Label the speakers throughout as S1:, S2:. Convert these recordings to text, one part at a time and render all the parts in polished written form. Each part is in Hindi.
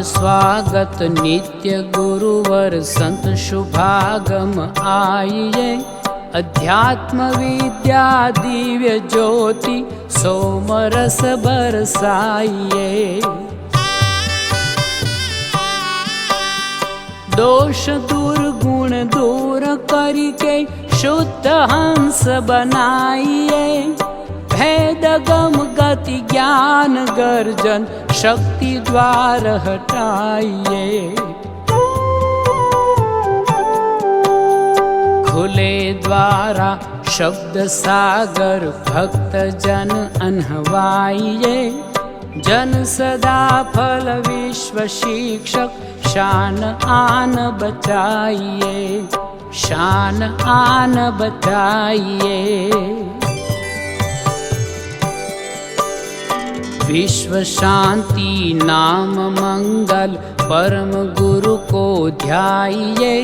S1: स्वागत नित्य गुरुवर संत शुभागम आइए। अध्यात्म विद्या दिव्य ज्योति सोमरस बरसाइए। दोष दुर्गुण दूर करके शुद्ध हंस बनाइए। भेद गम गति ज्ञान गर्जन शक्ति द्वार हटाइए। खुले द्वारा शब्द सागर भक्त जन अनहवाइए। जन सदा फल विश्व शिक्षक शान आन बचाइए। शान आन बचाइए। विश्व शांति नाम मंगल परम गुरु को ध्याइए।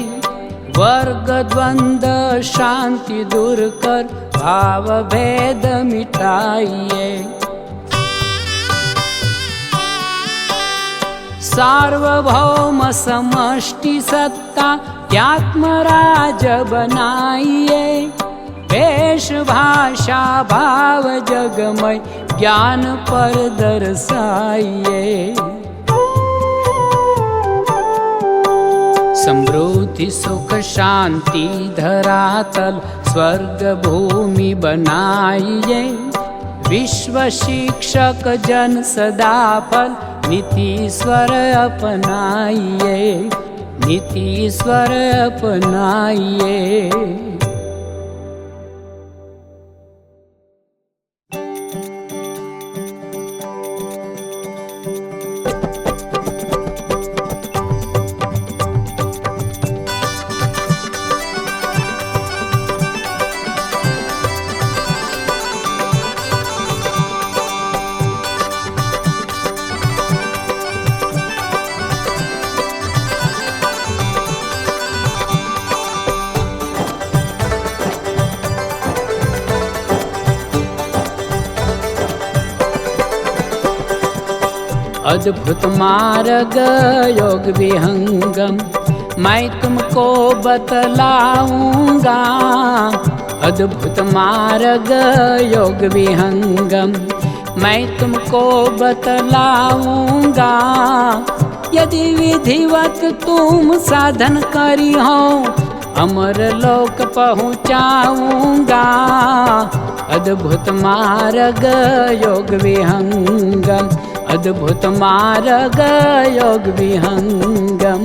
S1: वर्ग द्वंद्व शांति दूर कर भाव भेद मिटाइए। सार्वभौम समष्टि सत्ता त्यात्मराज बनाइए। वेश भाषा भाव जगमय ज्ञान पर दर्शाइए। समृद्धि सुख शांति धरातल स्वर्ग भूमि बनाइए। विश्व शिक्षक जन सदा फल नीति स्वर अपनाइए। नीति स्वर अपनाइए। अद्भुत मार्ग योग विहंगम मैं तुमको बतलाऊंगा। अद्भुत मार्ग योग विहंगम मैं तुमको बतलाऊंगा। यदि विधिवत तुम साधन करी हो अमर लोक पहुँचाऊंगा। अद्भुत मार्ग योग विहंगम अद्भुत मार्ग योग विहंगम।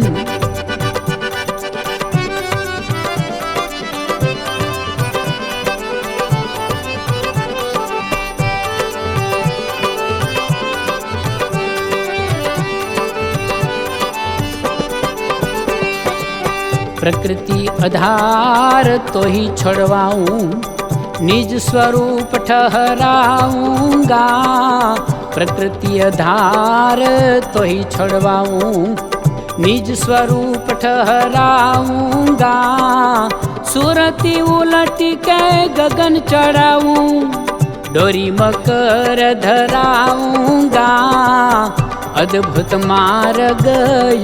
S1: प्रकृति आधार तो ही छोड़वाऊं निज स्वरूप ठहराऊंगा। प्रकृति आधार तो ही छोड़वाऊं निज स्वरूप ठहराऊंगा। सुरति उलट के गगन चढ़ाऊं डोरी मकर धराऊंगा। अद्भुत मार्ग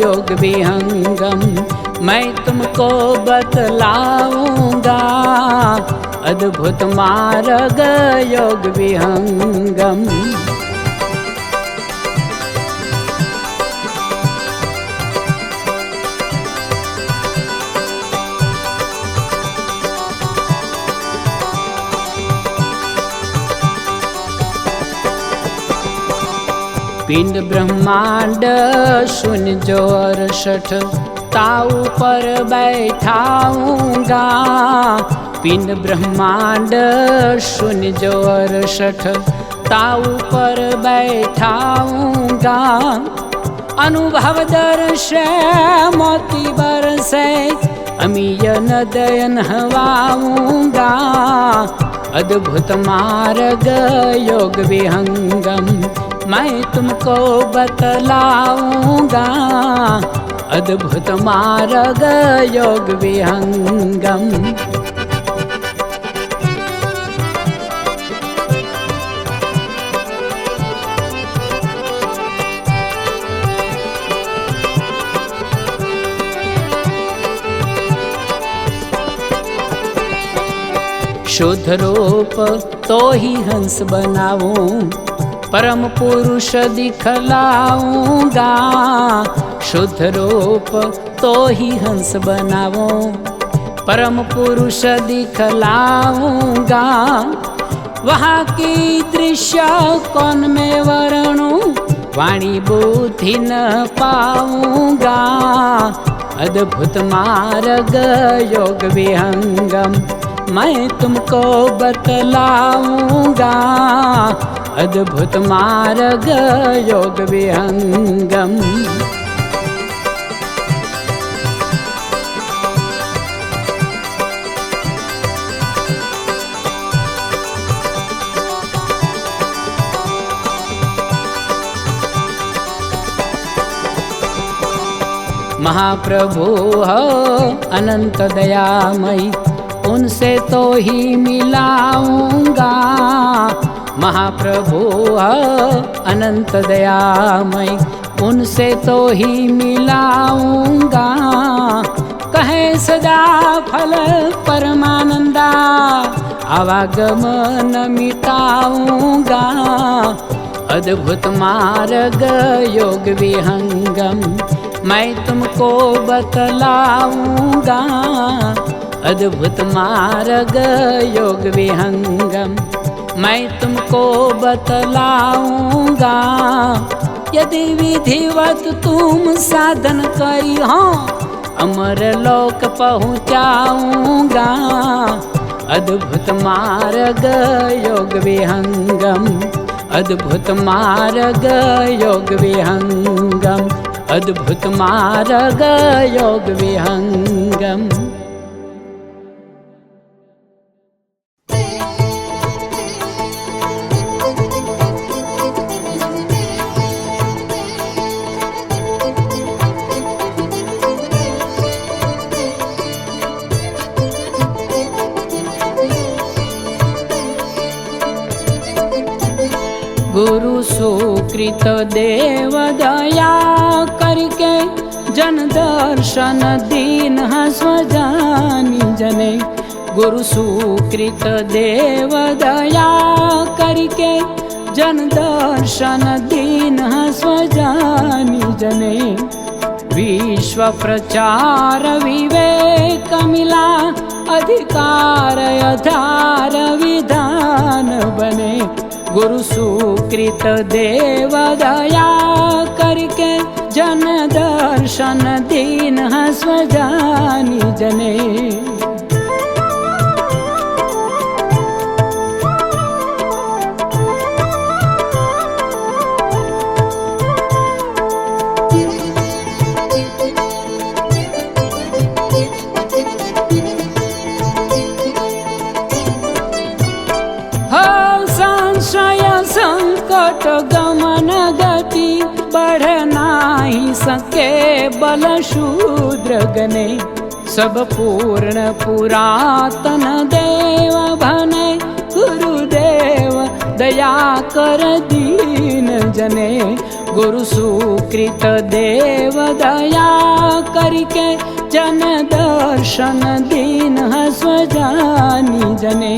S1: योग विहंगम मैं तुमको बतलाऊंगा। अद्भुत मार्ग योग विहंगम। पिंड ब्रह्मांड शून्य जो 68 ताऊ पर बैठाऊंगा। पिंड ब्रह्मांड शून्य जो 68 ताऊ पर बैठाऊंगा। अनुभव दर्शे मोती बरसे अमीय नदयन हवाऊंगा। अद्भुत मार्ग योग विहंगम मैं तुमको बतलाऊंगा। अद्भुत मार्ग योग विहंगम। शुद्ध रूप तो ही हंस बनाऊं, परम पुरुष दिखलाऊंगा। शुद्ध रूप तो ही हंस बनाऊं, परम पुरुष दिखलाऊंगा। वहाँ की दृश्य कौन में वर्णूं, वाणी बुद्धि न पाऊंगा। अद्भुत मार्ग योग विहंगम मैं तुमको बतलाऊंगा। अद्भुत मार्ग योग विहंगम। महाप्रभु हो अनंत दयामयी, उनसे तो ही मिलाऊंगा। महाप्रभु हो अनंत दयामयी, उनसे तो ही मिलाऊंगा। कहे सदा फल परमानंदा, आवागमन मिटाऊंगा। अद्भुत मार्ग योग विहंगम मैं तुमको बतलाऊंगा। अद्भुत मार्ग योग विहंगम मैं तुमको बतलाऊंगा। यदि विधिवत तुम साधन करी हो, अमर लोक पहुँचाऊंगा। अद्भुत मार्ग योग विहंगम, अद्भुत मार्ग योग विहंगम, अद्भुत मार्ग योग विहंगम। गुरु सुकृत देव दया करके, जन दर्शन दीन स्वजानी जने। गुरु सुकृत देव दया करके, जन दर्शन दीन स्वजानी जने। विश्व प्रचार विवेक मिला, अधिकार आधार विधान बने। गुरु सुकृत देव दया करके, जन दर्शन दीन स्वजानी जने। संकट गमन गति, बढ़ नाही सके बल शूद्र गने। सब पूर्ण पुरातन देव भने, गुरुदेव दया कर दीन जने। गुरु सुकृत देव दया करके, जन दर्शन दीन स्वजानी जने।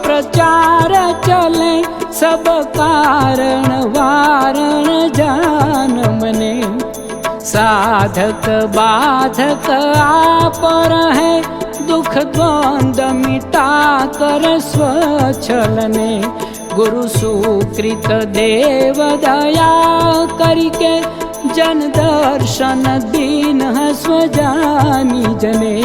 S1: प्रचार चले, सब कारण वारण जान मने। साधक बाधक आप रहे, दुख द्वंद मिटा कर स्वच्छलने। गुरु सुकृत देव दया करके, जन दर्शन दीन स्वजानी जने।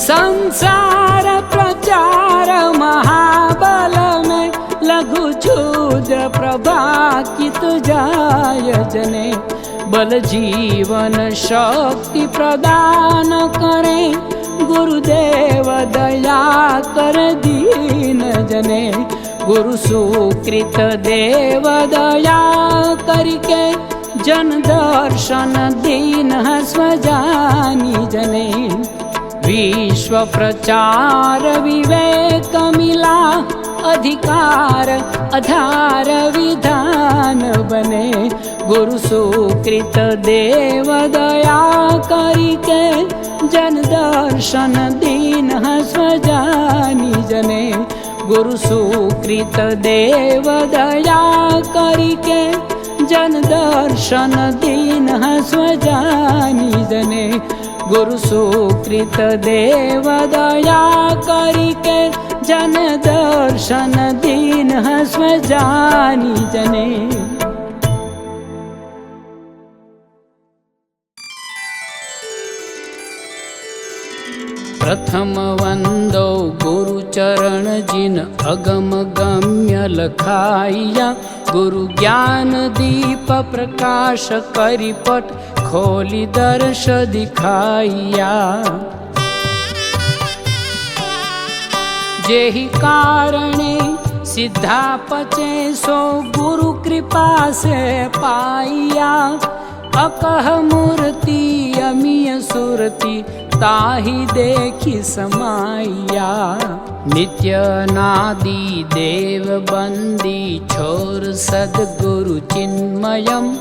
S1: संसार प्रचार महाबल में, लघु क्षुद्र प्रभाकित जाय जने। बल जीवन शक्ति प्रदान करे, गुरुदेव दया कर दीन जने। गुरु सुकृत देव दया करके, जन दर्शन दीन स्वजानी जने। विश्व प्रचार विवेक मिला, अधिकार आधार विधान बने। गुरु सुकृत देव दया करके, जन दर्शन दीन स्वजानी जने। गुरु सुकृत देव दया करके, जन दर्शन दीन स्वजानी जने। गुरु सुकृत देव दया करके, जन दर्शन दीन स्वजानी जने। प्रथम वंदो गुरु चरण जिन, अगम गम्य लखाइया। गुरु ज्ञान दीप प्रकाश करी पट, खोली दर्श दिखाइया। जेहि कारणे सिद्धा पचे, सो गुरु कृपा से पाइया। अकह मूर्ति अमीय सुरति, ताहि देखि समाइया। नित्य नादि देव बंदी, छोर सद्गुरु चिन्मयम्।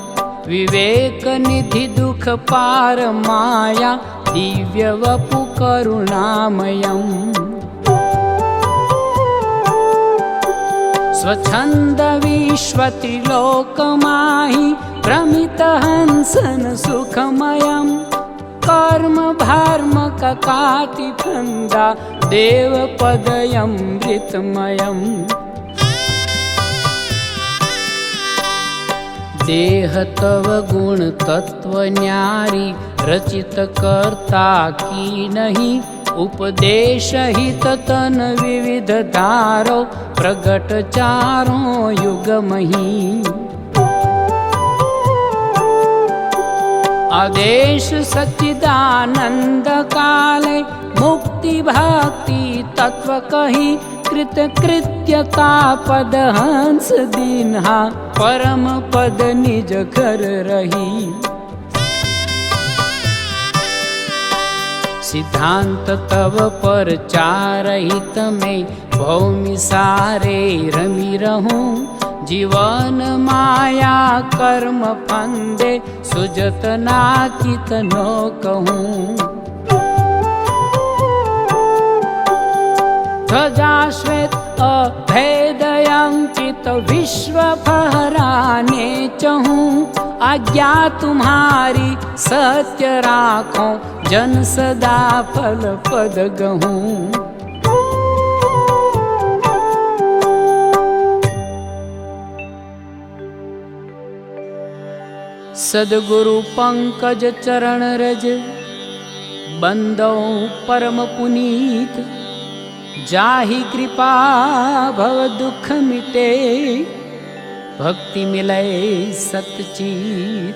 S1: विवेक निधि दुख पार माया, दिव्य वपु करुणामयम्। स्वच्छंद विश्व त्रिलोक माहि, प्रमित हंसन सुखमयम्। कर्म भार्म ककाति फंदा, देव पदयमृतमयम्। देह तव गुण तत्व न्यारी, रचित कर्ता की नहीं। उपदेश हित तन विविध धारो, प्रगट चारों युग मही। आदेश सच्चिदानंद काले, मुक्ति भक्ति तत्व कही। कृत कृत्यता पद हंस दीन्हा, परम पद निज घर रही। सिद्धांत तव पर चारहित में, भौमि सारे रमी रहूं। जीवन माया कर्म फंदे, सुजत नाकित नो कहूँ। ध्वजा श्वेत अभेदयंकित, विश्व फहराने चहूँ। आज्ञा तुम्हारी सत्य राखो, जन सदा फल पद गहूँ। सद्गुरु पंकज चरण रज, बंदो परम पुनीत। जाहि कृपा भव दुख मिटे, भक्ति मिले सतचित।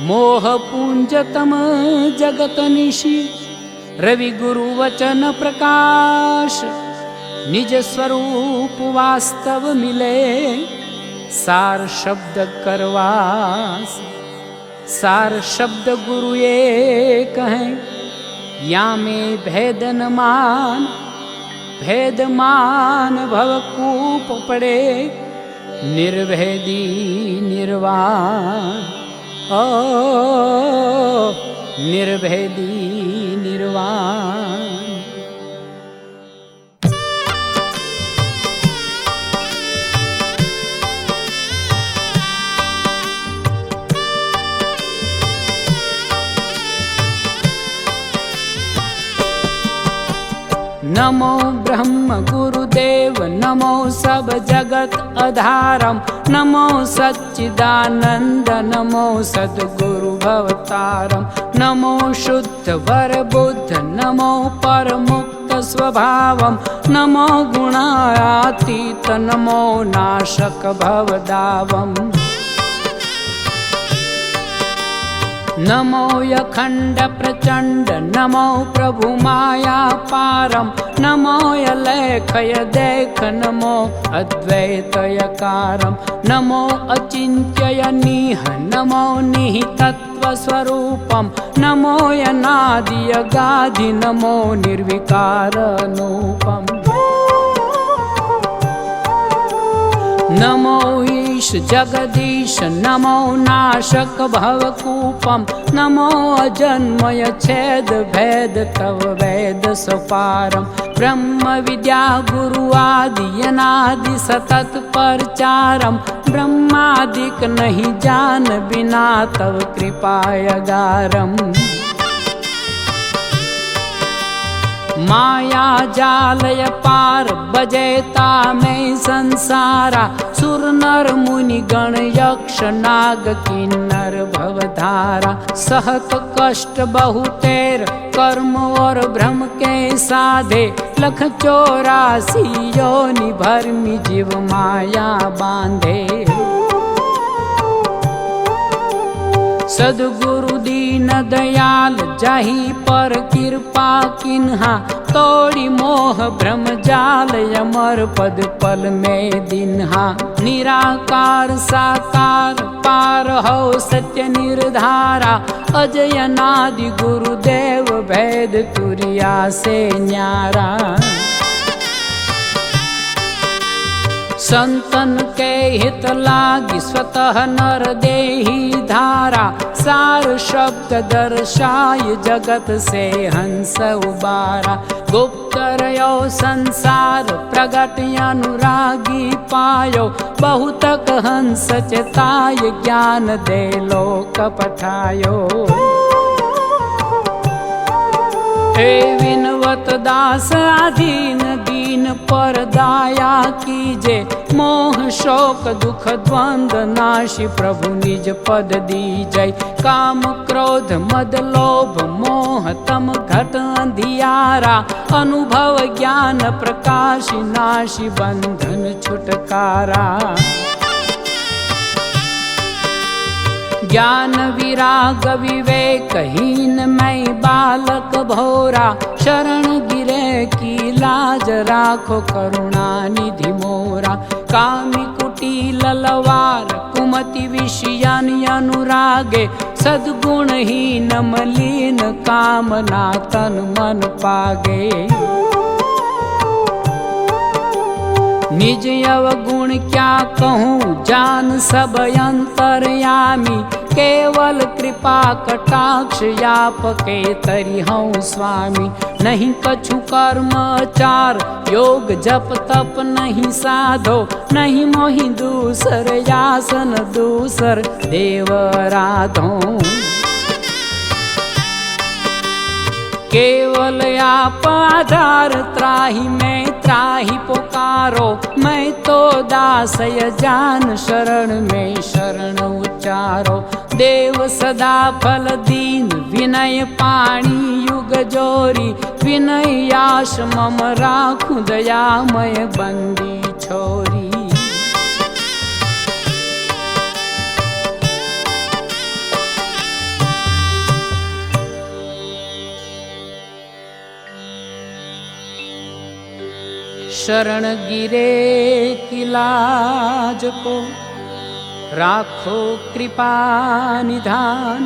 S1: मोह पूंज तम जगत निशि, रवि गुरु वचन प्रकाश। निज स्वरूप वास्तव मिले, सार शब्द करवास। सार शब्द गुरु एक हैं, या में भेद न मान। भेद मान भवकूप पड़े, निर्भेदी निर्वाण। ओ निर्भेदी निर्वाण। नमो ब्रह्म गुरुदेव, नमो सब जगत आधारम। नमो सच्चिदानंद, नमो सद्गुरु भवतारम। नमो शुद्ध वर बुद्ध, नमो परमुक्त स्वभावम। नमो गुणातीत, नमो नाशक भवदावम। नमो अखण्ड प्रचण्ड नमो प्रभु माया पारम नमो लेखय देख नमो अद्वैतयकारम नमो अचिन्त्य निह नमो निहितत्वस्वरूपम नमो अनादि अगाधि नमो निर्विकाररूपम नमो ईश जगदीश नमो नाशक भवकूपम नमो अजन्मय छेद भेद तव वेद सुपारम ब्रह्म विद्या गुरु आदि अनादि सतत परचारम ब्रह्मादिक नहीं जान बिना तव कृपायगारम माया जालय पार बजेता में संसारा सुर नर मुनि गण यक्ष नाग किन्नर भवधारा सहत कष्ट बहुतेर कर्म और भ्रम के साधे लख 84 योनि भरमि जीव माया बांधे सद्गुरु दीन दयाल जाहि पर कृपा किन्हा तोड़ी मोह भ्रम जाल अमर पद पल में दिन्हा निराकार साकार पार हो सत्य निर्धारा अजय नादि गुरुदेव भेद तुरिया से न्यारा संतन के हित लागी स्वतः नर देही धारा सार शब्द दर्शाय जगत से हंस उबारा गुप्त रयो संसार प्रगट अनुरागी पायो बहुतक हंस चेताय ज्ञान दे लोक पठायो हे विनवत दास आधीन दीन पर दाया कीजे मोह शोक दुख द्वंद नाशी प्रभु निज पद दीजय काम क्रोध मद लोभ मोह तम घट अंधियारा अनुभव ज्ञान प्रकाश नाशी बंधन छुटकारा ज्ञान विराग विवेक हीन मैं बालक भोरा शरण गिरे की लाज राखो करुणा निधि मोरा कामी कुटिल लवार कुमति विषयन अनुरागे सद्गुणहीन मलिन कामना तन मन पागे निज अवगुण क्या कहूँ जान सब अंतर्यामी केवल कृपा कटाक्ष यापके तरि हूँ स्वामी नहीं कछु कर्म आचार योग जप तप नहीं साधो नहीं मोहि दूसर यासन दूसर देव आराधो केवल आप आधार त्राहि में त्राहि पुकारो मैं तो दासय जान शरण में शरण उच्चारो देव सदा फल दीन विनय पाणी युग जोरी विनय याश मम राखु दयामय बंदी छोरी शरण गिरे की लाज को राखो कृपा निधान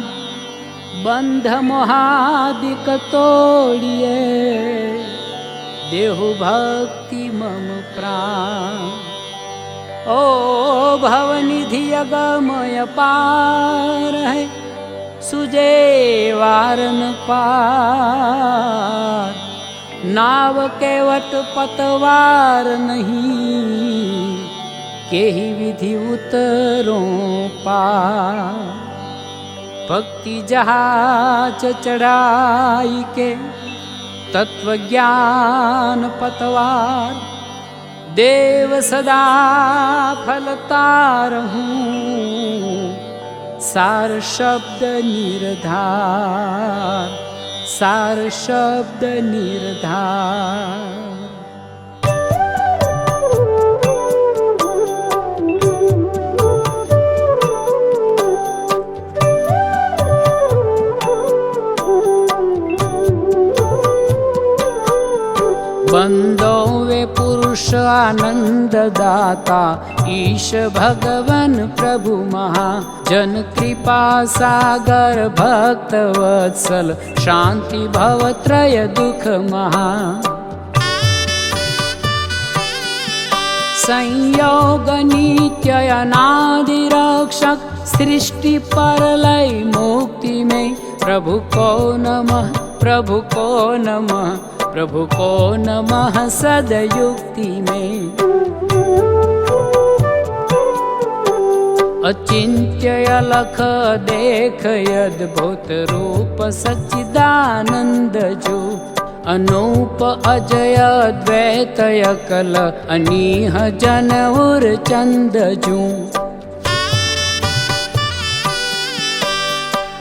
S1: बंध मोहादिक तोड़िए देहु भक्ति मम प्राण ओ भवनिधि अगमय पार है सुजे वारन पार नाव केवट पतवार नहीं केहि विधि उतरों पार भक्ति जहाज चढ़ाई के तत्व ज्ञान पतवार देव सदा फलतार हूँ सार शब्द निर्धार सार शब्द निर्धार। वंदो वे पुरुष आनंद दाता, ईश भगवन प्रभु महा। जन कृपा सागर भक्त वत्सल, शांति भव त्रय दुख महा। संयोग नित्य अनादि रक्षक, सृष्टि परलय मुक्ति में। प्रभु को नमः, प्रभु को नमः, प्रभु को नमः सदयुक्ति में। अचिंत्य अलख देख अद्भुत रूप, सच्चिदानंद जो। अनूप अजय द्वैत अकल, अनीह जन उर चंद जू।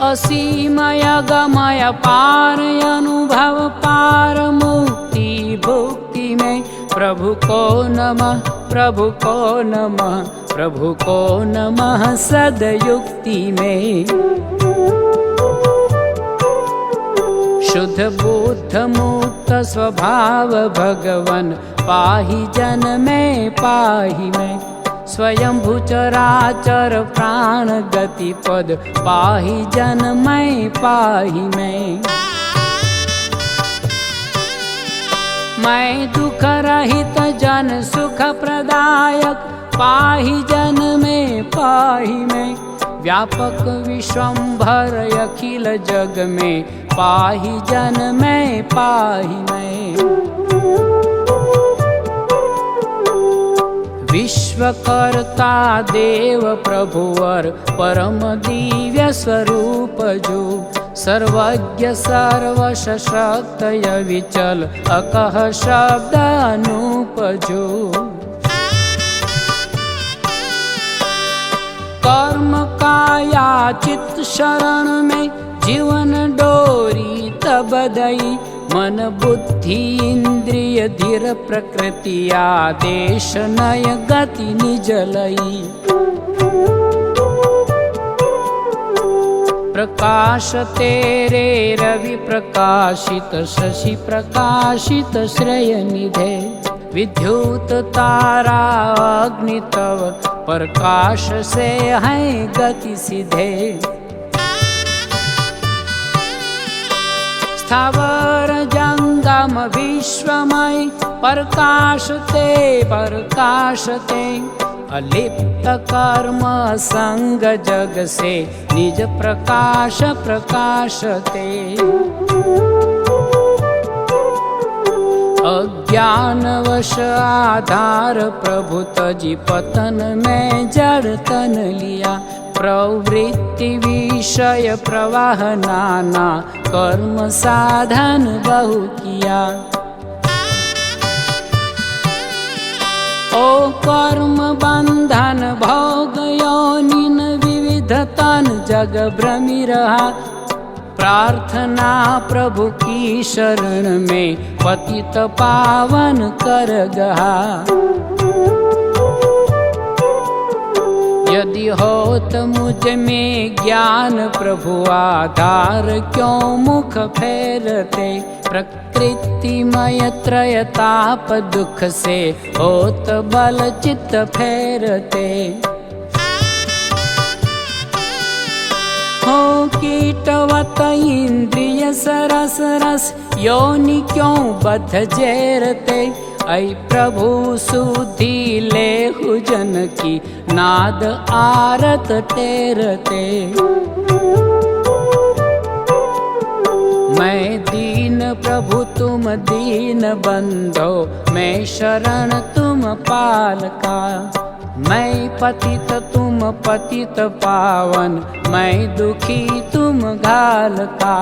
S1: असीमय गमय पार अनुभव, पार मुक्ति भुक्ति में। प्रभु को नमः, प्रभु को नमः, प्रभु को नमः सदयुक्ति में। शुद्ध बुद्ध मुक्त स्वभाव भगवन, पाहि जन में पाहि में। स्वयं भूचराचर प्राण गति पद, पाहि जन में पाहि में। मैं दुख रहित जन सुख प्रदायक, पाहि जन में पाहि में। व्यापक विश्वंभर अखिल जग में, पाहि जन में पाहि में। विश्वकर्ता देव प्रभुवर, परम दिव्य स्वरूप जो। सर्वज्ञ सर्वशक्त विचल, अकह शब्द अनूप जो। कर्म काया चित्त शरण में, जीवन डोरी तब दई। मन बुद्धि इंद्रिय धीर प्रकृति, आदेश नय गति निज लई। प्रकाश तेरे रवि प्रकाशित, शशि प्रकाशित श्रेय निधे। विद्युत तारा अग्नि तव, प्रकाश से है गति सिधे। स्थावर जंगम विश्वमय, प्रकाश ते। अलिप्त कर्म संग जग से, निज प्रकाश प्रकाशते। अज्ञानवश आधार प्रभु तजी, पतन में जड़ तन लिया। प्रवृत्ति विषय प्रवाह नाना, कर्म साधन बहु किया। ओ कर्म बंधन भोग योनिन, विविध तन जग भ्रमी रहा। प्रार्थना प्रभु की शरण में, पतित पावन कर गहा। यदि होत मुझ में ज्ञान प्रभु आधार, क्यों मुख फेरते। प्रकृतिमय त्रय ताप दुख से, होत बल चित्त फेरते। हो कीटवत इंद्रिय सरस रस, योनि क्यों बद्ध जेरते। ऐ प्रभु सुधि लेहु जन की, नाद आरत टेरते। मैं दीन प्रभु तुम दीन बंधो, मैं शरण तुम पालका। मैं पतित तुम पतित पावन, मैं दुखी तुम घालका।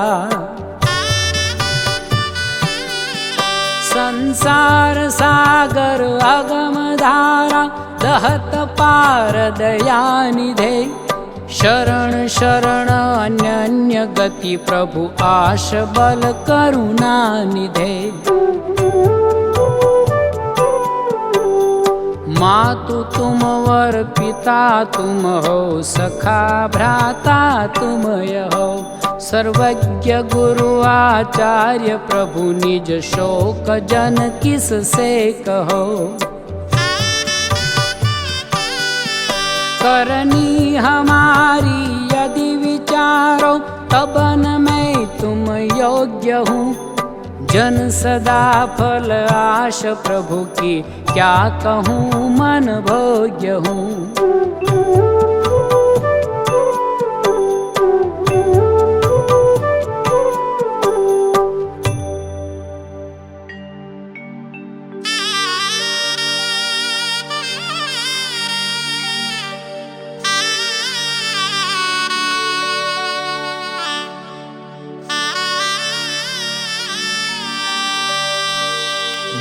S1: संसार सागर अगम धारा, दहत पार दया निधे। शरण शरण अन्य गति प्रभु, आश बल करुणा निधे। मातु तुम वर पिता तुम हो, सखा भ्राता तुम हो। सर्वज्ञ गुरु आचार्य प्रभु निज शोक जन किस से कहो। करनी हमारी यदि विचारो तबन मैं तुम योग्य हूँ। जन सदा फल आश प्रभु की क्या कहूँ मन भोग्य हूँ।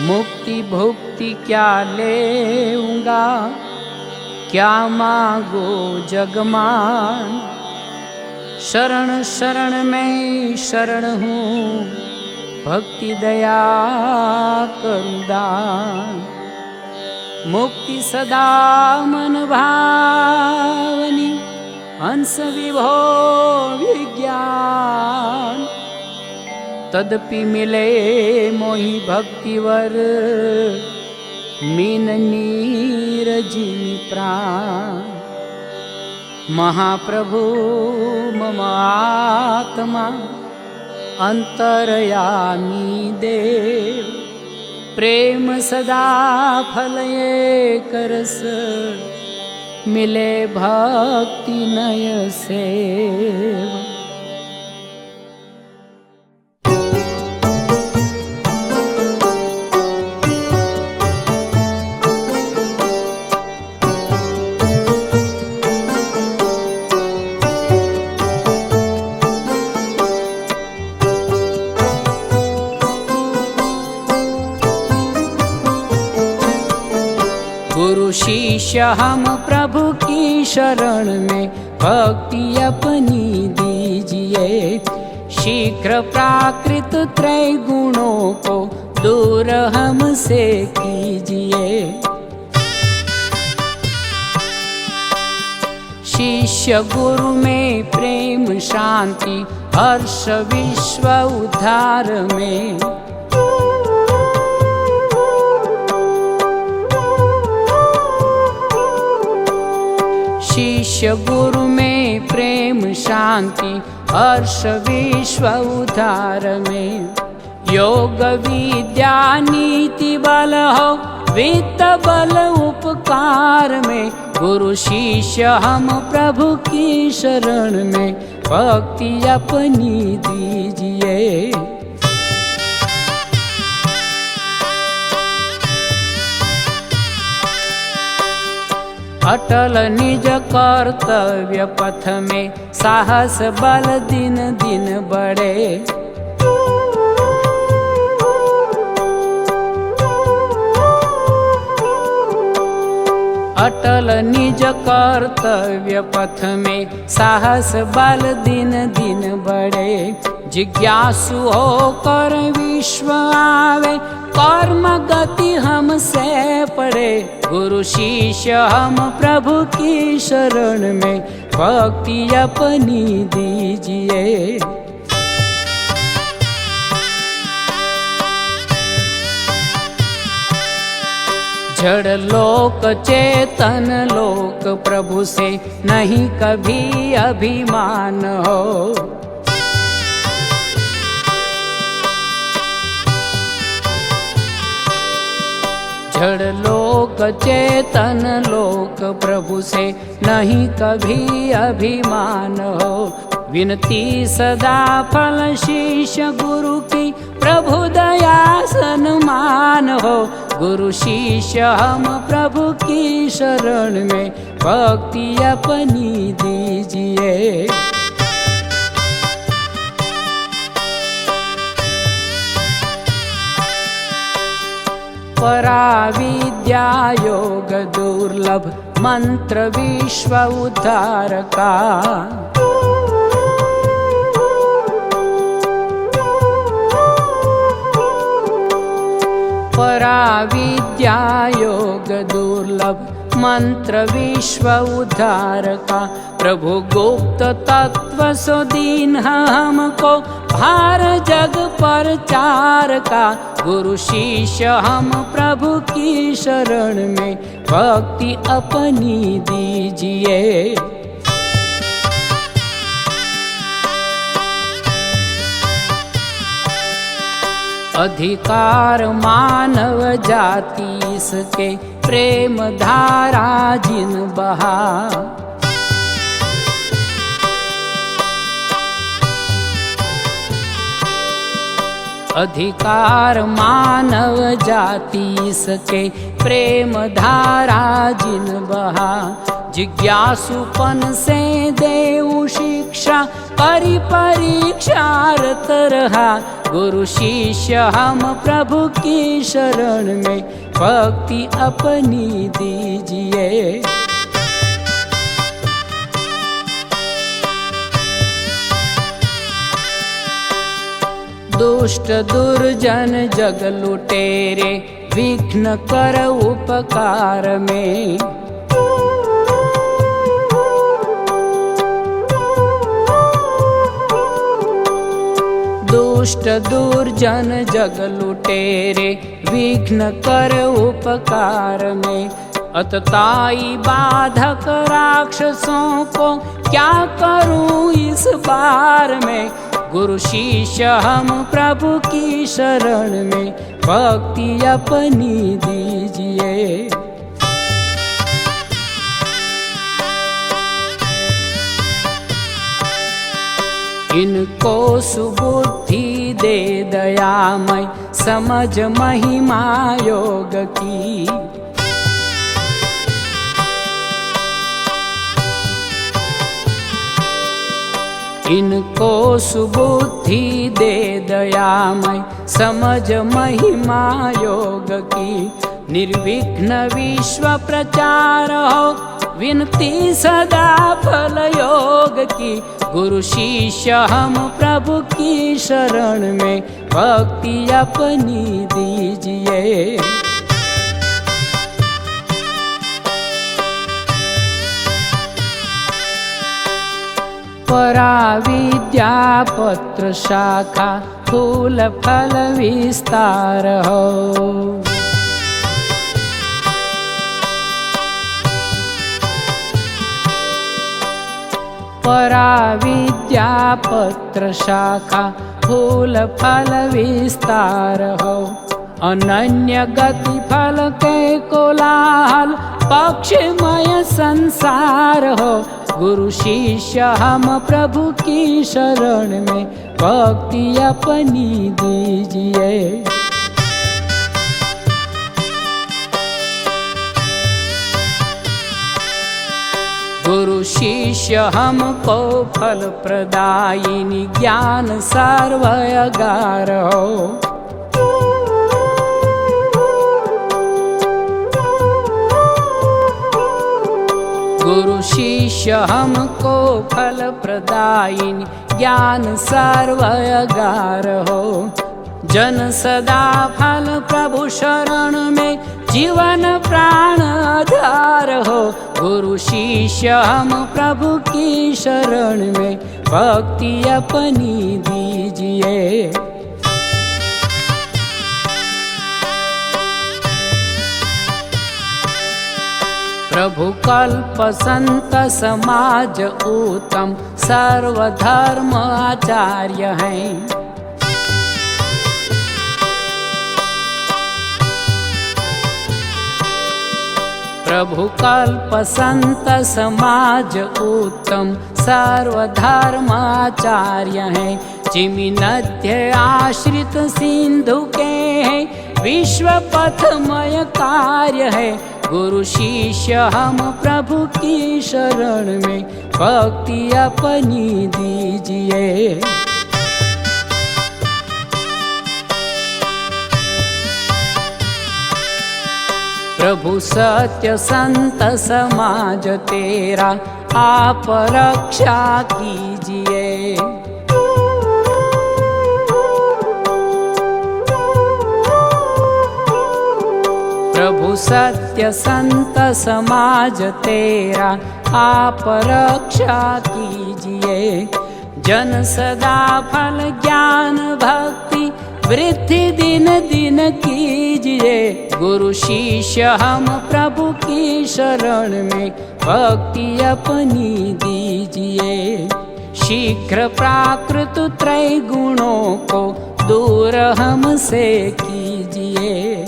S1: मुक्ति भुक्ति क्या लेऊंगा, क्या मांगो जगमान। शरण शरण में शरण हूँ, भक्ति दया करूँ दान। मुक्ति सदा मन भावनी, हंस विभो विज्ञान। तदपि मिले मोहि भक्तिवर, मीन नीरजी प्राण। महाप्रभु मम आत्मा, अंतरयामी देव। प्रेम सदा फलये करस, मिले भक्ति नय सेव। गुरु शिष्य हम प्रभु की शरण में, भक्ति अपनी दीजिए। शीघ्र प्राकृत त्रय गुणों को दूर हमसे कीजिए। शिष्य गुरु में प्रेम शांति, हर्ष विश्व उद्धार में। शिष्य गुरु में प्रेम शांति, हर्ष विश्व उद्धार में। योग विद्या नीति बल हो, वित्त बल उपकार में। गुरु शिष्य हम प्रभु की शरण में, भक्ति अपनी दीजिए। अटल निज कर्तव्य पथ में, साहस बल दिन दिन बढ़े। अटल निज कर्तव्य पथ में, साहस बल दिन दिन बढ़े। जिज्ञासु होकर विश्व आवे, कर्म गति हमसे पड़े। गुरु शिष्य हम प्रभु की शरण में, भक्ति अपनी दीजिए। जड़ लोक चेतन लोक प्रभु से, नहीं कभी अभिमान हो। जड़ लोक चेतन लोक प्रभु से, नहीं कभी अभिमान हो। विनती सदा फल शिष्य गुरु की, प्रभु दया सन्मान हो। गुरु शिष्य हम प्रभु की शरण में, भक्ति अपनी दीजिए। पराविद्या योग दुर्लभ, मंत्र विश्व उद्धार का। पराविद्या योग दुर्लभ, मंत्र विश्व उद्धार का। प्रभु गुप्त तत्व सो दीन हमको, भार जग पर चार का। गुरु शिष्य हम प्रभु की शरण में, भक्ति अपनी दीजिए। अधिकार मानव जाति इसके, प्रेम धारा जिन बहा। अधिकार मानव जाति इसके, प्रेम धारा जिन बहा। जिज्ञासुपन से देऊ शिक्षा, परि परीक्षारत रहा। गुरु शिष्य हम प्रभु की शरण में, भक्ति अपनी दीजिए। दुष्ट दुर्जन जग लुटेरे, विघ्न कर उपकार में। दुष्ट दुर्जन जग लुटेरे, विघ्न कर उपकार में। अतताई बाधक राक्षसों को, क्या करूं इस बार में। गुरु शिष्य हम प्रभु की शरण में, भक्ति अपनी दीजिए। इनको सुबुद्धि दे दयामय, समझ महिमा योग की। इनको सुबुद्धि दे दयामय, समझ महिमा योग की। निर्विघ्न विश्व प्रचार हो, विनती सदा फल योग की। गुरु शिष्य हम प्रभु की शरण में, भक्ति अपनी दीजिए। पराविद्या पत्र शाखा, फूल फल विस्तार हो। पराविद्या पत्र शाखा, फूल फल विस्तार हो। अनन्य गति फल के कोलाहल, पक्षमय संसार हो। गुरु शिष्य हम प्रभु की शरण में, भक्ति अपनी दीजिए। गुरु शिष्य हमको फल प्रदायिनी, ज्ञान सर्वयगार हो। गुरु शिष्य हमको फल प्रदायिनी, ज्ञान सर्वयगार हो। जन सदा फल प्रभु शरण में, जीवन प्राण आधार हो। गुरु शिष्य हम प्रभु की शरण में, भक्ति अपनी दीजिए। प्रभु कल्प संत समाज उत्तम, सर्वधर्म आचार्य हैं। प्रभु कल्प संत समाज उत्तम, सर्वधर्म आचार्य हैं। जिमिनद्य आश्रित सिंधु के हैं, विश्व पथमय कार्य है। गुरु शिष्य हम प्रभु की शरण में, भक्ति अपनी दीजिए। प्रभु सत्य संत समाज तेरा, आप रक्षा कीजिए। प्रभु सत्य संत समाज तेरा, आप रक्षा कीजिए। जन सदा फल ज्ञान भक्ति वृद्धि दिन दिन कीजिए। गुरु शिष्य हम प्रभु की शरण में भक्ति अपनी दीजिए। शीघ्र प्राकृत त्रय गुणों को दूर हमसे कीजिए।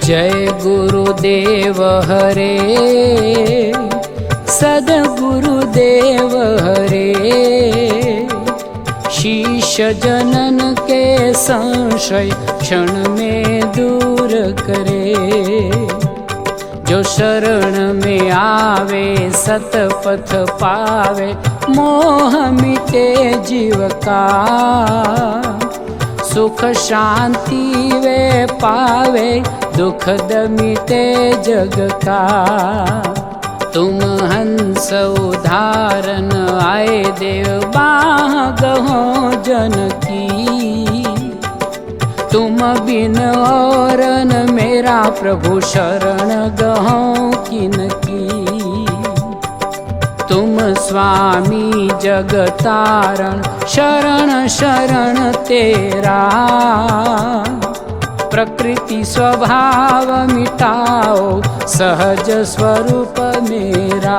S1: जय गुरुदेव हरे, सद्गुरुदेव हरे। शिष्य जनन के संशय क्षण में दूर करे। जो शरण में आवे सतपथ पावे, मोह मिटे जीव का। सुख शांति वे पावे, दुख मिटे जग का। तुम हंस उदाहरण आए देव बाह गहो जन की। तुम बिन और न मेरा प्रभु शरण गहो किन की। तुम स्वामी जगतारण शरण शरण तेरा। प्रकृति स्वभाव मिटाओ सहज स्वरूप मेरा।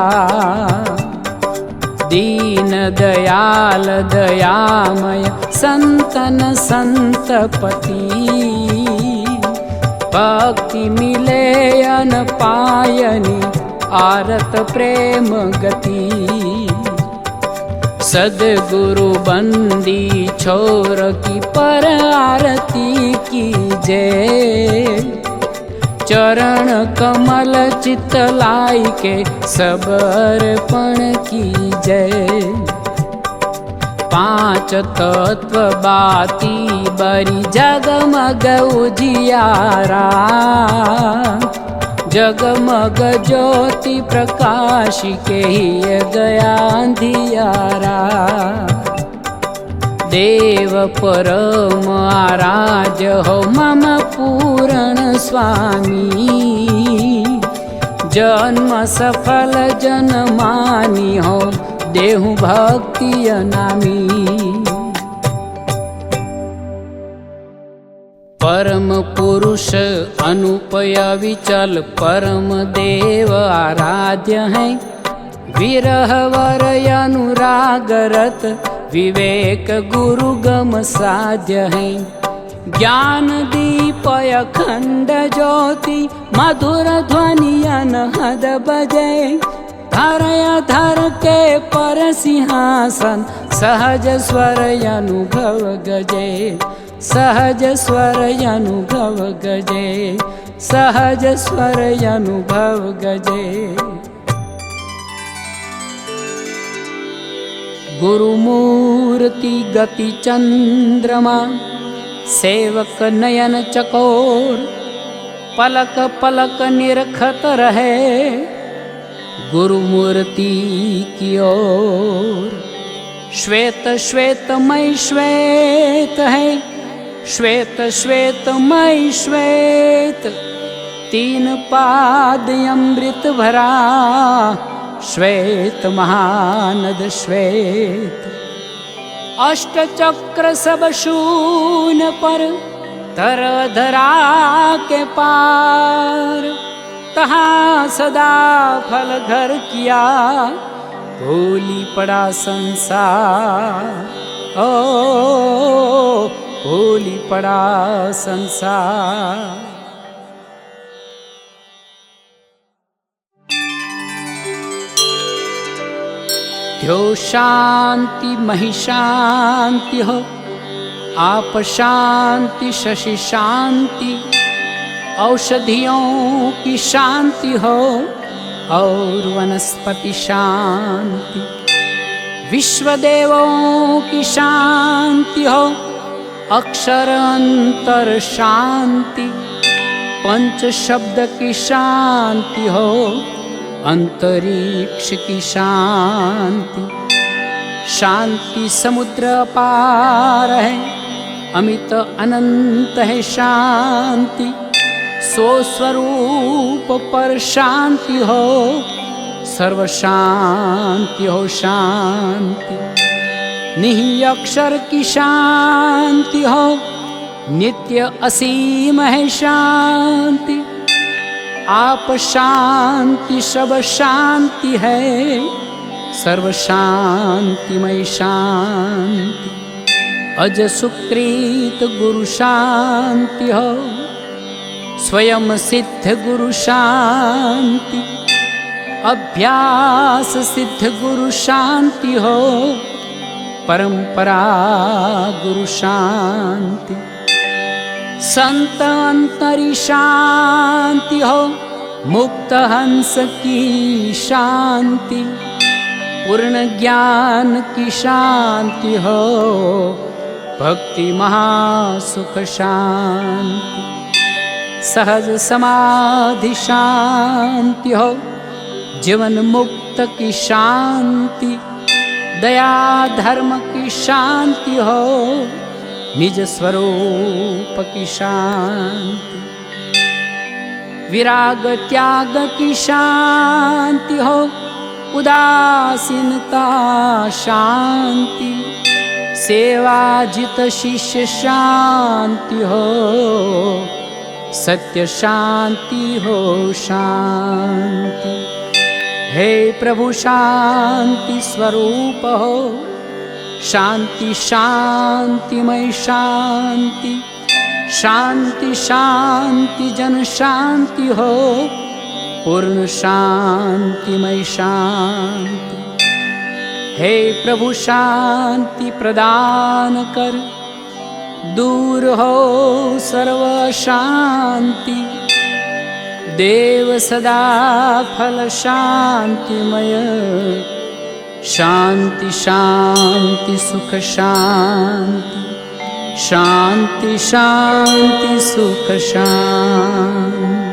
S1: दीन दयाल दयामय संतन संतपति। भक्ति मिले अन पायनी आरत प्रेम गति। सद्गुरु बंदी छोर की पर आरती कीजे। चरण कमल चित लाई के सब अर्पण कीजे। पांच तत्व बाती बरी जगमग उजियारा। जगमग ज्योति प्रकाश के ही गया अंधियारा। देव परम आराध्य हो मम पूर्ण स्वामी। जन्म सफल जनमानी हो देहु भक्ति अनामी। परम पुरुष अनुपय विचल परम देव आराध्य है। विरह वर अनुराग रत विवेक गुरु गम साध्य है। ज्ञान दीप अखंड ज्योति मधुर ध्वनि अनहद बजे। धरय धर के पर सिंहासन सहज स्वर अनुभव गजे। सहज स्वर अनुभव गजे। सहज स्वर अनुभव गजे। गुरुमूर्ति गति चंद्रमा सेवक नयन चकोर। पलक पलक निरखत रहे गुरुमूर्ति की ओर। श्वेत श्वेतमय श्वेत है। श्वेत श्वेतमय श्वेत। तीन पाद अमृत भरा। श्वेत महानद श्वेत। अष्ट चक्र सब शून्य पर तर धरा के पार। तहाँ सदा फल घर किया भूली पड़ा संसार। ओ भूली पड़ा संसार। ध्यो शांति मही शांति हो, आप शांति शशि शांति, औषधियों की शांति हो और वनस्पति शांति, विश्वदेवों की शांति हो, अक्षर अंतर शांति, पंच शब्द की शांति हो, अंतरिक्ष की शांति। शांति समुद्र अपार है, अमित अनंत है शांति, सो स्वरूप पर शांति हो, सर्व शांति हो शांति। निहि अक्षर की शांति हो, नित्य असीम है शांति, आप शांति सब शांति है, सर्व शांतिमय शांति। अज सुकृत गुरु शांति हो, स्वयं सिद्ध गुरु शांति, अभ्यास सिद्ध गुरु शांति हो, परंपरा गुरु शांति। संत अंतरी शांति हो, मुक्त हंस की शांति, पूर्ण ज्ञान की शांति हो, भक्ति महासुख शांति। सहज समाधि शांति हो, जीवन मुक्त की शांति, दया धर्म की शांति हो, निज स्वरूप की शांति। विराग त्याग की शांति हो, उदासीनता शांति, सेवा जित शिष्य शांति हो, सत्य शांति हो शांति। हे प्रभु शांति स्वरूप हो, शांति शांतिमय शांति, शांति शांति जन शांति हो, पूर्ण शांतिमय शांति। हे प्रभु शांति प्रदान कर, दूर हो सर्व शांति, देव सदा फल शांतिमय, शांति शांति सुख शांति, शांति शांति सुख शांति।